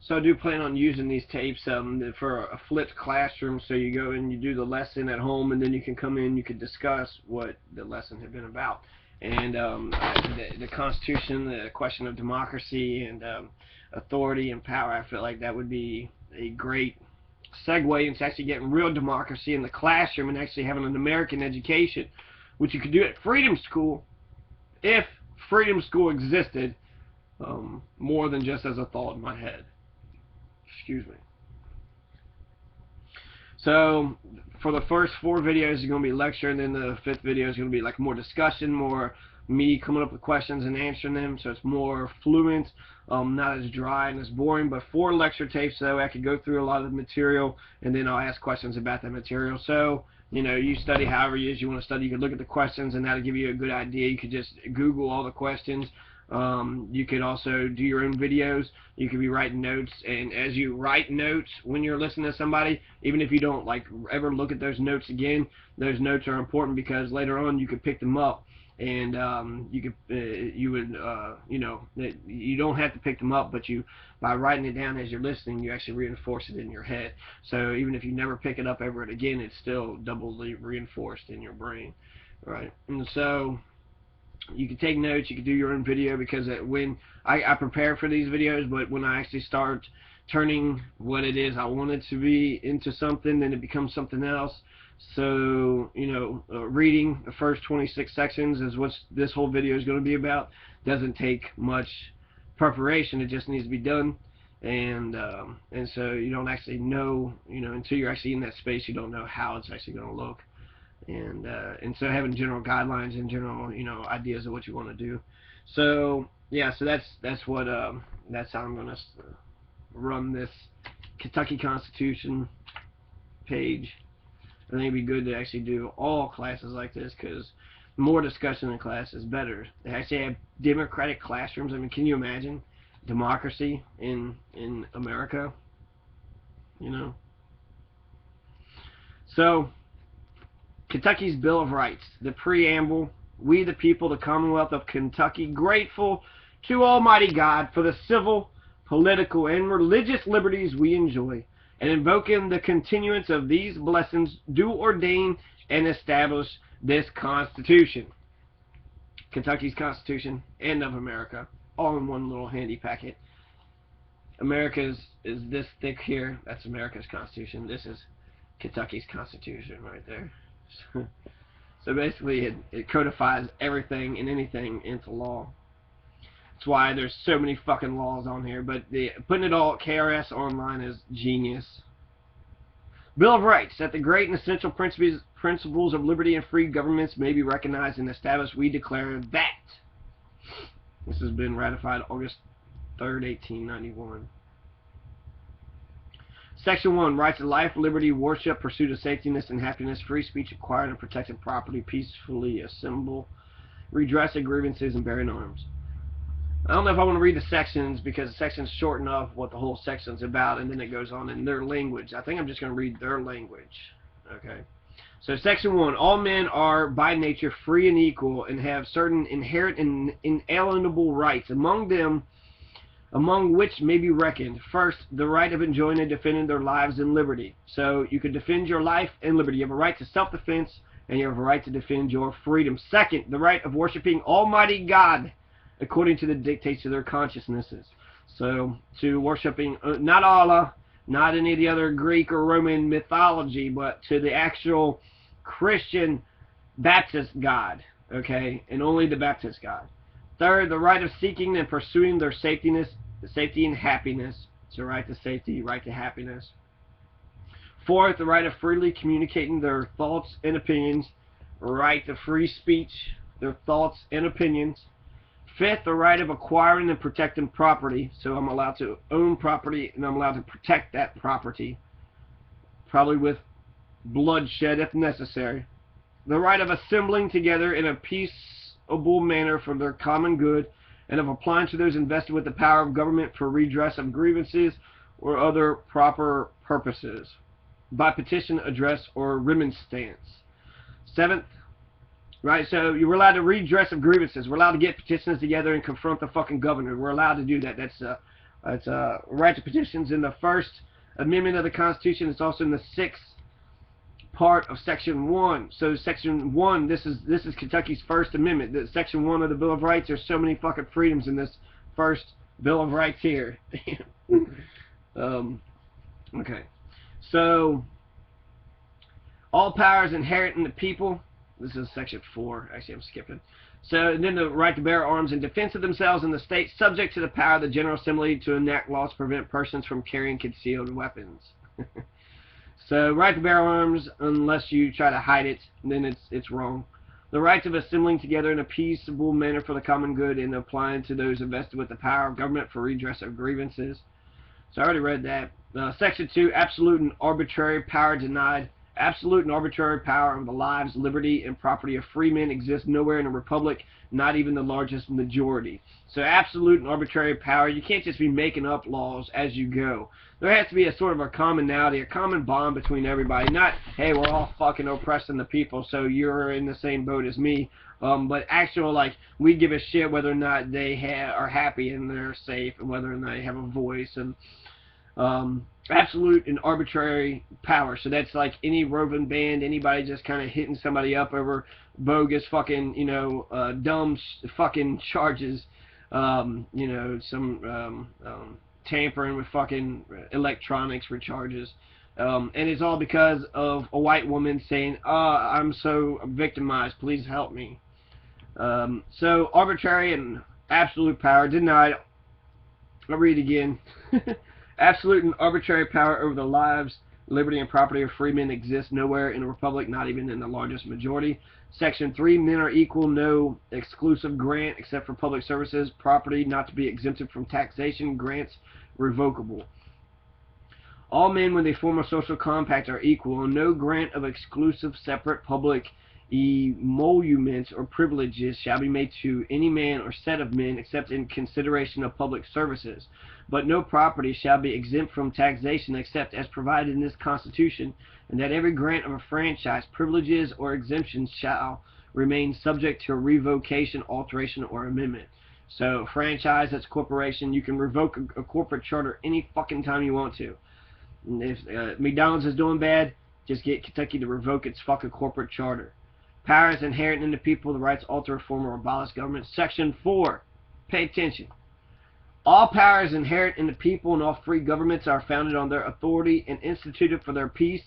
So I do plan on using these tapes for a flipped classroom. So you go and you do the lesson at home, and then you can come in, you can discuss what the lesson had been about. And the Constitution, the question of democracy and authority and power, I feel like that would be a great segue into actually getting real democracy in the classroom and actually having an American education, which you could do at Freedom School if Freedom School existed, more than just as a thought in my head. Excuse me. So for the first 4 videos is going to be lecture, and then the 5th video is going to be like more discussion, more me coming up with questions and answering them, so it's more fluent, not as dry and as boring. But 4 lecture tapes, so I could go through a lot of the material, and then I'll ask questions about that material. So you know, you study however it is you want to study. You could look at the questions, and that'll give you a good idea. You could just Google all the questions. You could also do your own videos. You could be writing notes, and as you write notes when you're listening to somebody, even if you don't like ever look at those notes again, those notes are important because later on you could pick them up, and you know, you don't have to pick them up, but by writing it down as you're listening, you actually reinforce it in your head. So even if you never pick it up ever again, it's still doubly reinforced in your brain, right? And so you can take notes, you can do your own video, because when I prepare for these videos, but when I actually start turning what it is I want it to be into something, then it becomes something else. So, you know, reading the first 26 sections is what this whole video is going to be about. Doesn't take much preparation, it just needs to be done. And so you don't actually know, you know, until you're actually in that space, you don't know how it's actually going to look. And so having general guidelines and general, you know, ideas of what you want to do. So yeah, so that's how I'm going to run this Kentucky Constitution page. I think it'd be good to actually do all classes like this, because more discussion in class is better. They actually have democratic classrooms. I mean, can you imagine democracy in America? You know. So Kentucky's Bill of Rights, the preamble. We the people, the Commonwealth of Kentucky, grateful to Almighty God for the civil, political, and religious liberties we enjoy, and invoking the continuance of these blessings, do ordain and establish this Constitution. Kentucky's Constitution and of America, all in one little handy packet. America's is this thick here. That's America's Constitution. This is Kentucky's Constitution right there. So basically it codifies everything and anything into law. That's why there's so many fucking laws on here, but putting it all at KRS Online is genius. Bill of Rights, that the great and essential principles of liberty and free governments may be recognized and established, we declare that. This has been ratified August 3rd, 1891. Section 1, rights of life, liberty, worship, pursuit of safetyness and happiness, free speech, acquired and protected property, peacefully assemble, redress of grievances, and bearing arms. I don't know if I want to read the sections, because the section's short enough what the whole section's about, and then it goes on in their language. I think I'm just going to read their language. Okay. So Section 1, all men are by nature free and equal, and have certain inherent and inalienable rights, among which may be reckoned, first, the right of enjoying and defending their lives and liberty. So you can defend your life and liberty. You have a right to self-defense, and you have a right to defend your freedom. Second, the right of worshiping Almighty God according to the dictates of their consciousnesses. So to worshiping not Allah, not any of the other Greek or Roman mythology, but to the actual Christian Baptist God, okay, and only the Baptist God. Third, the right of seeking and pursuing their safety and happiness. So right to safety, right to happiness. Fourth, the right of freely communicating their thoughts and opinions. Right to free speech, their thoughts and opinions. Fifth, the right of acquiring and protecting property. So I'm allowed to own property, and I'm allowed to protect that property, probably with bloodshed if necessary. The right of assembling together in a peaceable manner for their common good, and of applying to those invested with the power of government for redress of grievances or other proper purposes, by petition, address, or remonstrance. Seventh, right, so you're allowed to redress of grievances. We're allowed to get petitions together and confront the fucking governor. We're allowed to do that. That's It's right to petitions in the First Amendment of the Constitution. It's also in the 6th part of Section 1. So Section 1, this is Kentucky's First Amendment. The Section 1 of the Bill of Rights. There's so many fucking freedoms in this first Bill of Rights here. Okay. So all powers inherent in the people. This is Section 4. Actually, I'm skipping. So then the right to bear arms in defense of themselves in the state, subject to the power of the General Assembly to enact laws to prevent persons from carrying concealed weapons. So right to bear arms, unless you try to hide it, then it's wrong. The right of assembling together in a peaceable manner for the common good and applying to those invested with the power of government for redress of grievances. So I already read that. Section 2, absolute and arbitrary power denied. Absolute and arbitrary power of the lives, liberty, and property of free men exists nowhere in a republic, not even the largest majority. So absolute and arbitrary power, you can't just be making up laws as you go. There has to be a sort of a commonality, a common bond between everybody. Not, hey, we're all fucking oppressing the people, so you're in the same boat as me. But actual, like, we give a shit whether or not they are happy and they're safe, and whether or not they have a voice, and absolute and arbitrary power. So that's like any roving band, anybody just kind of hitting somebody up over bogus fucking, you know, dumb fucking charges, you know, some tampering with fucking electronics for charges. And it's all because of a white woman saying, I'm so victimized, please help me. So arbitrary and absolute power denied. I'll read it again. Absolute and arbitrary power over the lives, liberty, and property of free men exists nowhere in a republic, not even in the largest majority. Section 3, men are equal, no exclusive grant except for public services, property not to be exempted from taxation, grants revocable. All men when they form a social compact are equal, and no grant of exclusive separate public emoluments or privileges shall be made to any man or set of men except in consideration of public services. But no property shall be exempt from taxation except as provided in this Constitution, and that every grant of a franchise, privileges, or exemptions shall remain subject to revocation, alteration, or amendment. So franchise, that's corporation. You can revoke a corporate charter any fucking time you want to. And if McDonald's is doing bad, just get Kentucky to revoke its fucking corporate charter. Power is inherent in the people, the rights to alter, reform, or abolish government. Section 4. Pay attention. All power is inherent in the people, and all free governments are founded on their authority and instituted for their peace,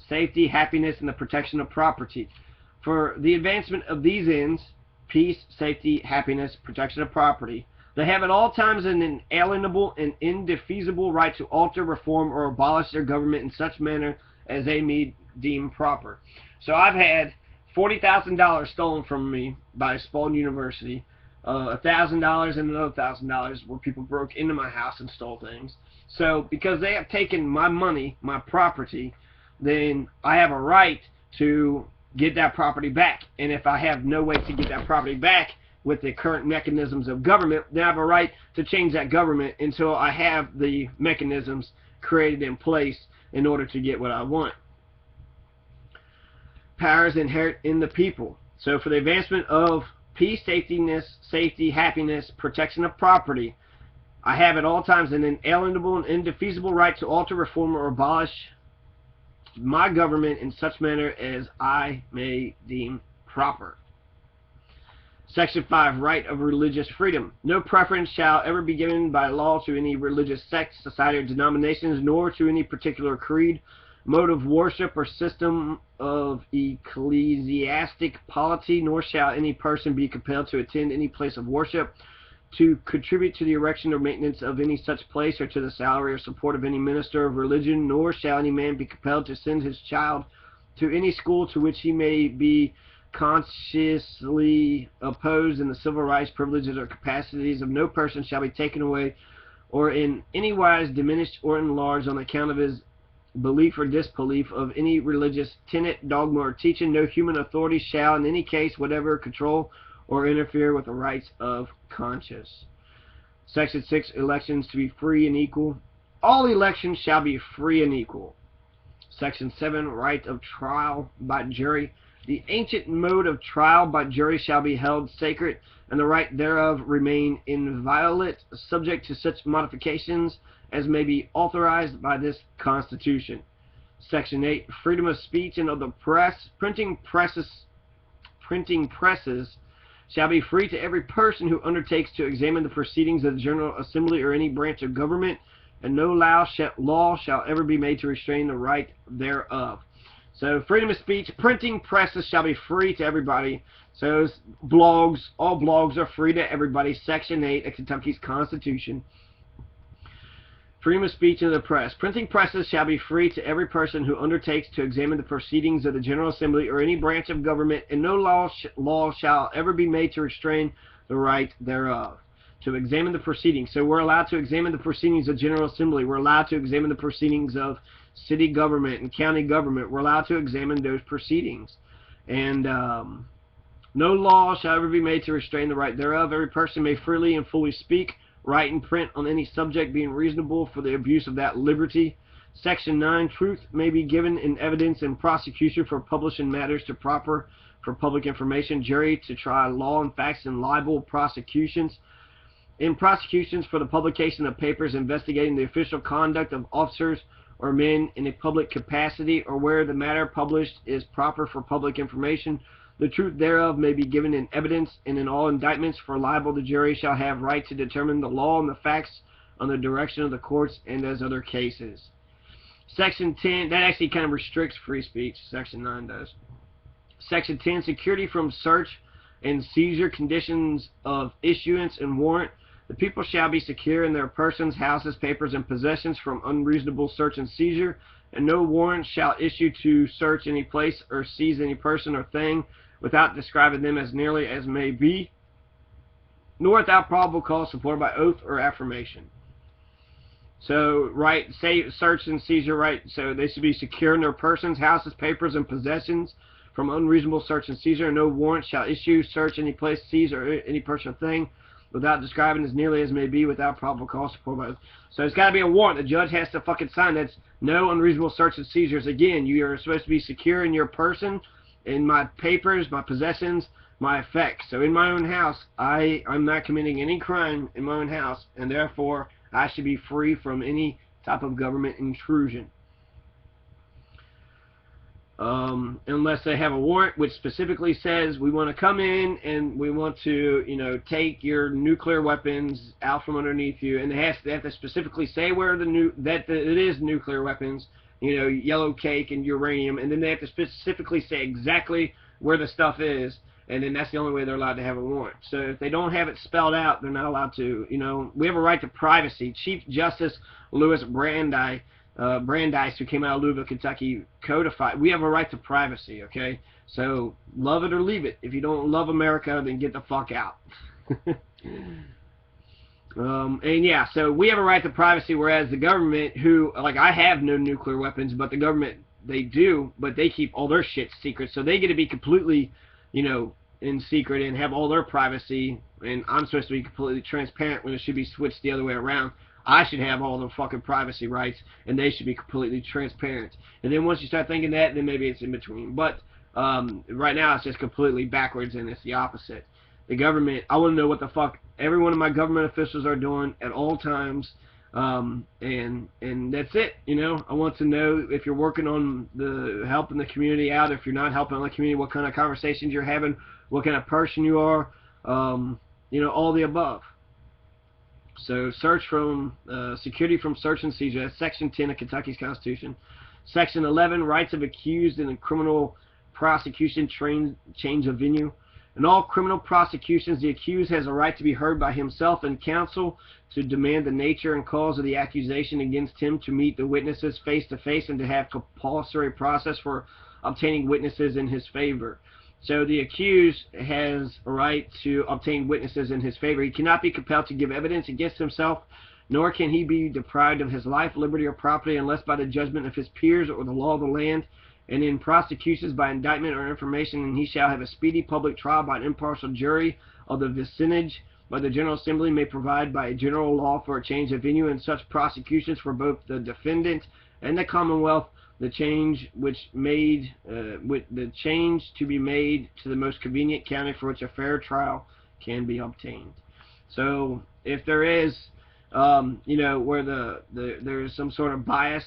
safety, happiness, and the protection of property. For the advancement of these ends, peace, safety, happiness, protection of property, they have at all times an inalienable and indefeasible right to alter, reform, or abolish their government in such manner as they may deem proper. So I've had $40,000 stolen from me by Spalding University, $1,000 and another $1,000 where people broke into my house and stole things. So because they have taken my money, my property, then I have a right to get that property back. And if I have no way to get that property back with the current mechanisms of government, then I have a right to change that government until I have the mechanisms created in place in order to get what I want. Power is inherent in the people. So for the advancement of peace, safety, happiness, protection of property, I have at all times an inalienable and indefeasible right to alter, reform, or abolish my government in such manner as I may deem proper. Section 5, right of religious freedom. No preference shall ever be given by law to any religious sect, society, or denominations, nor to any particular creed, mode of worship, or system of ecclesiastic polity, nor shall any person be compelled to attend any place of worship, to contribute to the erection or maintenance of any such place, or to the salary or support of any minister of religion, nor shall any man be compelled to send his child to any school to which he may be consciously opposed, and the civil rights, privileges, or capacities of no person shall be taken away or in any wise diminished or enlarged on account of his belief or disbelief of any religious tenet, dogma, or teaching. No human authority shall in any case whatever control or interfere with the rights of conscience. Section 6, elections to be free and equal. All elections shall be free and equal. Section 7, right of trial by jury. The ancient mode of trial by jury shall be held sacred, and the right thereof remain inviolate, subject to such modifications as may be authorized by this Constitution. Section 8. Freedom of speech and of the press. Printing presses shall be free to every person who undertakes to examine the proceedings of the General Assembly or any branch of government, and no law shall ever be made to restrain the right thereof. So, freedom of speech, printing presses shall be free to everybody. So, blogs, all blogs are free to everybody. Section 8 of Kentucky's Constitution. Freedom of speech and the press. Printing presses shall be free to every person who undertakes to examine the proceedings of the General Assembly or any branch of government, and no law shall ever be made to restrain the right thereof. To examine the proceedings. So we're allowed to examine the proceedings of General Assembly. We're allowed to examine the proceedings of city government and county government. We're allowed to examine those proceedings. And no law shall ever be made to restrain the right thereof. Every person may freely and fully speak, write, and print on any subject being reasonable for the abuse of that liberty. Section 9. Truth may be given in evidence and prosecution for publishing matters to proper for public information. Jury to try law and facts in libel prosecutions. In prosecutions for the publication of papers investigating the official conduct of officers or men in a public capacity, or where the matter published is proper for public information, the truth thereof may be given in evidence, and in all indictments for libel the jury shall have right to determine the law and the facts on the direction of the courts and as other cases. Section 10, that actually kind of restricts free speech, Section 9 does. Section 10, security from search and seizure, conditions of issuance and warrant. The people shall be secure in their persons, houses, papers, and possessions from unreasonable search and seizure, and no warrant shall issue to search any place or seize any person or thing without describing them as nearly as may be, nor without probable cause supported by oath or affirmation. So, right, say search and seizure, right, so they should be secure in their persons, houses, papers, and possessions from unreasonable search and seizure, and no warrant shall issue, search any place, seize, or any person or thing without describing as nearly as may be without probable cause supported by oath. So it's got to be a warrant. The judge has to fucking sign. That's no unreasonable search and seizures. Again, you are supposed to be secure in your person, in my papers, my possessions, my effects. So in my own house, I'm not committing any crime in my own house, and therefore I should be free from any type of government intrusion. Unless they have a warrant which specifically says we want to come in and we want to, you know, take your nuclear weapons out from underneath you, and they have to specifically say where it is nuclear weapons, you know, yellow cake and uranium, and then they have to specifically say exactly where the stuff is, and then that's the only way they're allowed to have a warrant. So if they don't have it spelled out, they're not allowed to. You know, we have a right to privacy. Chief Justice Louis Brandeis, who came out of Louisville, Kentucky, codified. We have a right to privacy, okay? So, love it or leave it. If you don't love America, then get the fuck out. And yeah, so we have a right to privacy, whereas the government, who, like, I have no nuclear weapons, but the government, they do, but they keep all their shit secret, so they get to be completely, you know, in secret and have all their privacy, and I'm supposed to be completely transparent when it should be switched the other way around. I should have all the fucking privacy rights, and they should be completely transparent. And then once you start thinking that, then maybe it's in between. But right now, it's just completely backwards, and it's the opposite. The government, I want to know what the fuck every one of my government officials are doing at all times, and that's it. You know, I want to know if you're working on helping the community out, if you're not helping the community, what kind of conversations you're having, what kind of person you are, you know, all the above. So, security from search and seizure. That's Section 10 of Kentucky's Constitution. Section 11, rights of accused in a criminal prosecution, change of venue. In all criminal prosecutions, the accused has a right to be heard by himself and counsel, to demand the nature and cause of the accusation against him, to meet the witnesses face to face, and to have compulsory process for obtaining witnesses in his favor. So the accused has a right to obtain witnesses in his favor. He cannot be compelled to give evidence against himself, nor can he be deprived of his life, liberty, or property unless by the judgment of his peers or the law of the land, and in prosecutions by indictment or information, and he shall have a speedy public trial by an impartial jury of the vicinage, by the General Assembly may provide by a general law for a change of venue in such prosecutions for both the defendant and the Commonwealth. The change to be made to the most convenient county for which a fair trial can be obtained. So if there is, you know, where there's some sort of bias,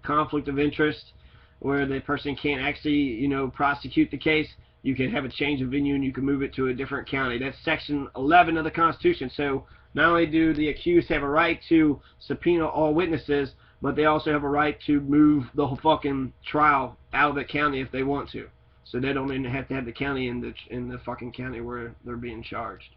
conflict of interest, where the person can't actually, you know, prosecute the case, you can have a change of venue and you can move it to a different county. That's Section 11 of the Constitution. So not only do the accused have a right to subpoena all witnesses, but they also have a right to move the whole fucking trial out of the county if they want to. So they don't even have to have the county in the fucking county where they're being charged.